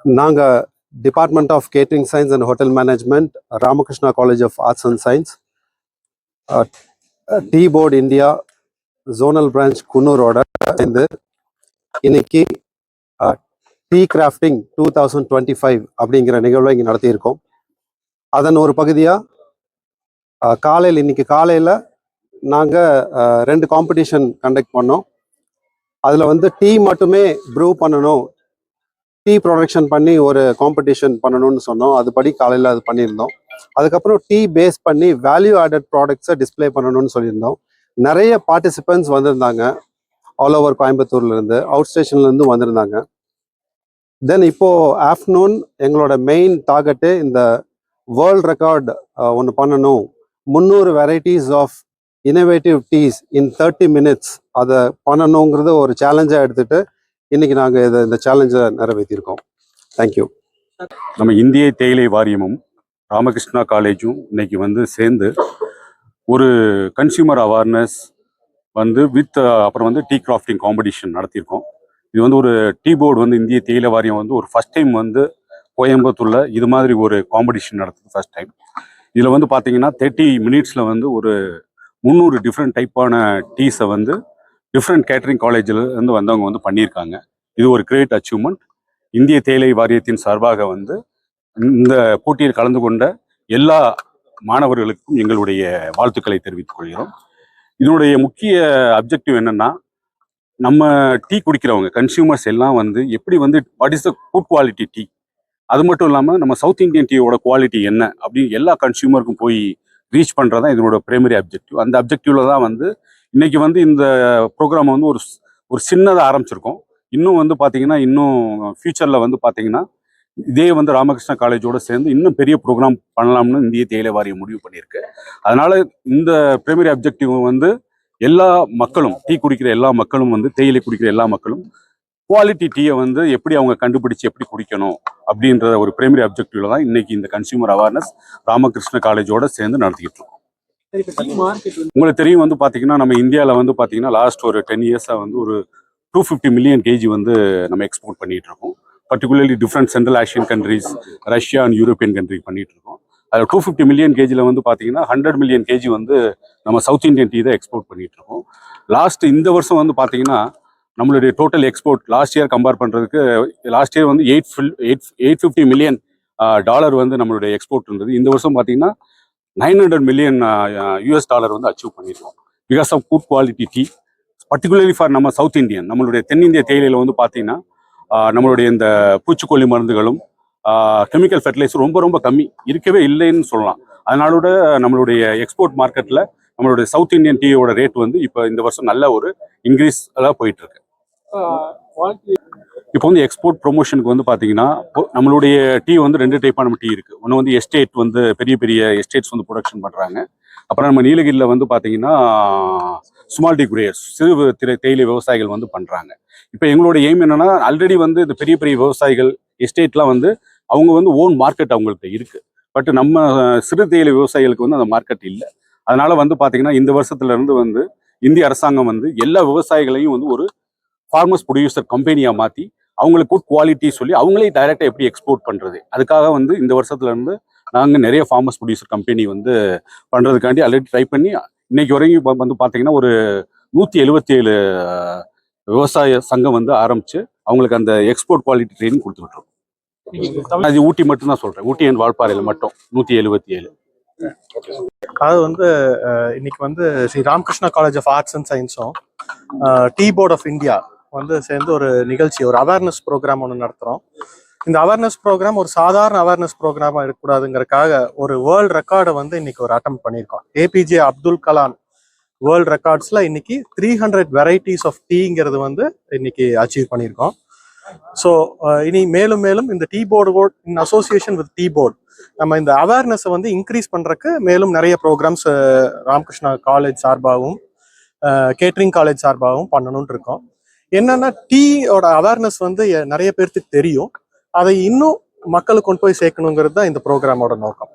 நாங்கள் department of catering science and hotel management, Ramakrishna college of arts and science, tea board India zonal branch குன்னூரோட சேர்ந்து இன்னைக்கு tea grafting 2025 அப்படிங்கிற நிகழ்வை இங்கே நடத்தியிருக்கோம். அதன் ஒரு பகுதியாக இன்னைக்கு காலையில் நாங்கள் 2 காம்படிஷன் கண்டக்ட் பண்ணோம். அதில் டீ மட்டுமே ப்ரூவ் பண்ணணும், டீ ப்ரொடக்ஷன் பண்ணி ஒரு காம்படிஷன் பண்ணணும்னு சொன்னோம். அதுபடி காலையில் அது பண்ணியிருந்தோம். அதுக்கப்புறம் டீ பேஸ் பண்ணி வேல்யூ ஆடட் ப்ராடக்ட்ஸை டிஸ்பிளே பண்ணணும்னு சொல்லியிருந்தோம். நிறைய பார்ட்டிசிபென்ட்ஸ் வந்திருந்தாங்க, ஆல் ஓவர் கோயம்புத்தூர்லேருந்து, அவுட் ஸ்டேஷன்லேருந்து வந்திருந்தாங்க. தென் இப்போது ஆஃப்டர்நூன் எங்களோட மெயின் டார்கெட்டு இந்த வேர்ல்ட் ரெக்கார்டு ஒன்று பண்ணணும். 300 varieties of innovative teas in 30 minutes அதை பண்ணணுங்கிறது ஒரு சேலஞ்சாக எடுத்துகிட்டு இன்னைக்கு நாங்கள் இந்த சேலஞ்சை நிறைவேற்றியிருக்கோம். தேங்க்யூ. நம்ம இந்திய தேயிலை வாரியமும் ராமகிருஷ்ணா காலேஜும் இன்னைக்கு சேர்ந்து ஒரு கன்சியூமர் அவேர்னஸ் வித் அப்புறம் டீ கிராஃப்டிங் காம்படிஷன் நடத்தியிருக்கோம். இது ஒரு டீ போர்டு இந்திய தேயிலை வாரியம் ஒரு ஃபர்ஸ்ட் டைம் கோயம்புத்தூரில் இது மாதிரி ஒரு காம்படிஷன் நடத்துது ஃபர்ஸ்ட் டைம். இதில் பார்த்தீங்கன்னா 30 minutesல ஒரு 300 டிஃப்ரெண்ட் டைப்பான டீஸை டிஃப்ரெண்ட் கேட்டரிங் காலேஜில் வந்தவங்க பண்ணியிருக்காங்க. இது ஒரு கிரேட் அச்சீவ்மெண்ட். இந்திய தேயிலை வாரியத்தின் சார்பாக இந்த போட்டியில் கலந்து கொண்ட எல்லா மாணவர்களுக்கும் எங்களுடைய வாழ்த்துக்களை தெரிவித்துக் கொள்கிறோம். இதனுடைய முக்கிய அப்ஜெக்டிவ் என்னன்னா, நம்ம டீ குடிக்கிறவங்க கன்சியூமர்ஸ் எல்லாம் எப்படி what is the good quality tea, அது மட்டும் இல்லாமல் நம்ம சவுத் இந்தியன் டீயோட குவாலிட்டி என்ன அப்படின்னு எல்லா கன்சியூமருக்கும் போய் ரீச் பண்ணுறதான் இதனோட பிரைமரி அப்ஜெக்டிவ். அந்த அப்ஜெக்டிவ்ல தான் இன்னைக்கு இந்த ப்ரோக்ராம் ஒரு சின்னதாக ஆரம்பிச்சிருக்கோம். இன்னும் பார்த்தீங்கன்னா இன்னும் ஃபியூச்சரில் பார்த்தீங்கன்னா இதே ராமகிருஷ்ணா காலேஜோட சேர்ந்து இன்னும் பெரிய ப்ரோக்ராம் பண்ணலாம்னு இந்திய தேயிலை வாரியம் முடிவு பண்ணியிருக்கு. அதனால இந்த பிரைமரி அப்ஜெக்டிவ் எல்லா மக்களும், டீ குடிக்கிற எல்லா மக்களும் தேயிலை குடிக்கிற எல்லா மக்களும் குவாலிட்டி டீயை எப்படி அவங்க கண்டுபிடிச்சு எப்படி குடிக்கணும் அப்படின்ற ஒரு பிரைமரி அப்ஜெக்டிவ்ல தான் இன்னைக்கு இந்த கன்சியூமர் அவேர்னஸ் ராமகிருஷ்ணா காலேஜோட சேர்ந்து நடத்திக்கிட்டு இருக்கோம். உங்களுக்கு தெரியும் பார்த்தீங்கன்னா நம்ம இந்தியாவில் பார்த்தீங்கன்னா லாஸ்ட் ஒரு 10 years ஒரு 250 million kg நம்ம எக்ஸ்போர்ட் பண்ணிட்டு இருக்கோம். Particularly different central Asian countries, Russia and European country பண்ணிட்டு இருக்கோம். அதில் 250 million kgல பார்த்தீங்கன்னா 100 million kg நம்ம சவுத் இந்தியன் டீ தான் எக்ஸ்போர்ட் பண்ணிட்டு இருக்கோம். லாஸ்ட் இந்த வருஷம் பார்த்தீங்கன்னா நம்மளுடைய total export last year compare பண்ணுறதுக்கு லாஸ்ட் இயர் $850 million நம்மளுடைய எக்ஸ்போர்ட் இருந்தது. இந்த வருஷம் பார்த்தீங்கன்னா $900 million அச்சீவ் பண்ணியிருக்கோம். Because of good quality tea, particularly for நம்ம சவுத் இந்தியன். நம்மளுடைய தென்னிந்திய தேயிலையில் பார்த்தீங்கன்னா நம்மளுடைய இந்த பூச்சிக்கொல்லி மருந்துகளும் கெமிக்கல் ஃபெர்டிலைசர் ரொம்ப ரொம்ப கம்மி, இருக்கவே இல்லைன்னு சொல்லலாம். அதனாலோட நம்மளுடைய எக்ஸ்போர்ட் மார்க்கெட்டில் நம்மளுடைய சவுத் இந்தியன் டீயோட ரேட் இப்போ இந்த வருஷம் நல்ல ஒரு இன்க்ரீஸ் போயிட்டு இருக்கு. இப்போ எக்ஸ்போர்ட் ப்ரொமோஷனுக்கு பார்த்தீங்கன்னா நம்மளுடைய டீ 2 டைப்பான டீ இருக்கு. ஒன்று எஸ்டேட் பெரிய பெரிய எஸ்டேட்ஸ் ப்ரொடக்ஷன் பண்றாங்க. அப்புறம் நம்ம நீலகிரியில் பார்த்தீங்கன்னா ஸ்மால் டீ குரேயர்ஸ், சிறு தேயிலை விவசாயிகள் பண்றாங்க. இப்போ எங்களோட எய்ம் என்னன்னா, ஆல்ரெடி இந்த பெரிய பெரிய விவசாயிகள் எஸ்டேட்லாம் அவங்க ஓன் மார்க்கெட் அவங்கள்ட்ட இருக்கு. பட் நம்ம சிறு தேயிலை விவசாயிகளுக்கு அந்த மார்க்கெட் இல்லை. அதனால பார்த்தீங்கன்னா இந்த வருஷத்துல இருந்து இந்திய அரசாங்கம் எல்லா விவசாயிகளையும் ஒரு ஃபார்மர்ஸ் ப்ரொடியூசர் கம்பெனியா மாற்றி அவங்களுக்கு குட் குவாலிட்டி சொல்லி அவங்களே டைரக்டா எப்படி எக்ஸ்போர்ட் பண்றது, அதுக்காக இந்த வருஷத்துல இருந்து நாங்கள் நிறைய ஃபார்மர்ஸ் ப்ரொடியூசர் கம்பெனி பண்றதுக்காண்டி ஆல்ரெடி ட்ரை பண்ணி இன்னைக்கு வரைக்கும் பார்த்தீங்கன்னா ஒரு 177 விவசாய சங்கம் ஆரம்பிச்சு அவங்களுக்கு அந்த எக்ஸ்போர்ட் குவாலிட்டி ட்ரைனிங் கொடுத்துட்டு இருக்கோம். அது ஊட்டி மட்டும் தான் சொல்றேன், ஊட்டி அண்ட் வால்பாறையில் மட்டும் 177. அது இன்னைக்கு Sri Ramakrishna college of arts and சயின்ஸும் டீ போர்ட் ஆஃப் இந்தியா சேர்ந்து ஒரு நிகழ்ச்சி, ஒரு அவேர்னஸ் ப்ரோக்ராம் ஒன்று நடத்துகிறோம். இந்த அவேர்னஸ் ப்ரோக்ராம் ஒரு சாதாரண அவேர்னஸ் ப்ரோக்ராமாக இருக்கக்கூடாதுங்கிறதுக்காக ஒரு வேர்ல்டு ரெக்கார்டை இன்னைக்கு ஒரு அட்டெம்ப்ட் பண்ணியிருக்கோம். ஏபிஜே அப்துல் கலாம் வேர்ல்டு ரெக்கார்ட்ஸில் இன்னைக்கு 300 வெரைட்டிஸ் ஆஃப் டீங்கிறது இன்னைக்கு அச்சீவ் பண்ணியிருக்கோம். ஸோ இனி மேலும் மேலும் இந்த tea board in association with tea board நம்ம இந்த அவேர்னஸை இன்க்ரீஸ் பண்ணுறதுக்கு மேலும் நிறைய ப்ரோக்ராம்ஸ் ராமகிருஷ்ணா காலேஜ் சார்பாகவும் கேட்ரிங் காலேஜ் சார்பாகவும் பண்ணணும்னு இருக்கோம். என்னன்னா டீயோட அவேர்னஸ் நிறைய பேருக்கு தெரியும், அதை இன்னும் மக்களுக்கு கொண்டு போய் சேர்க்கணுங்கிறது தான் இந்த ப்ரோக்ராமோட நோக்கம்.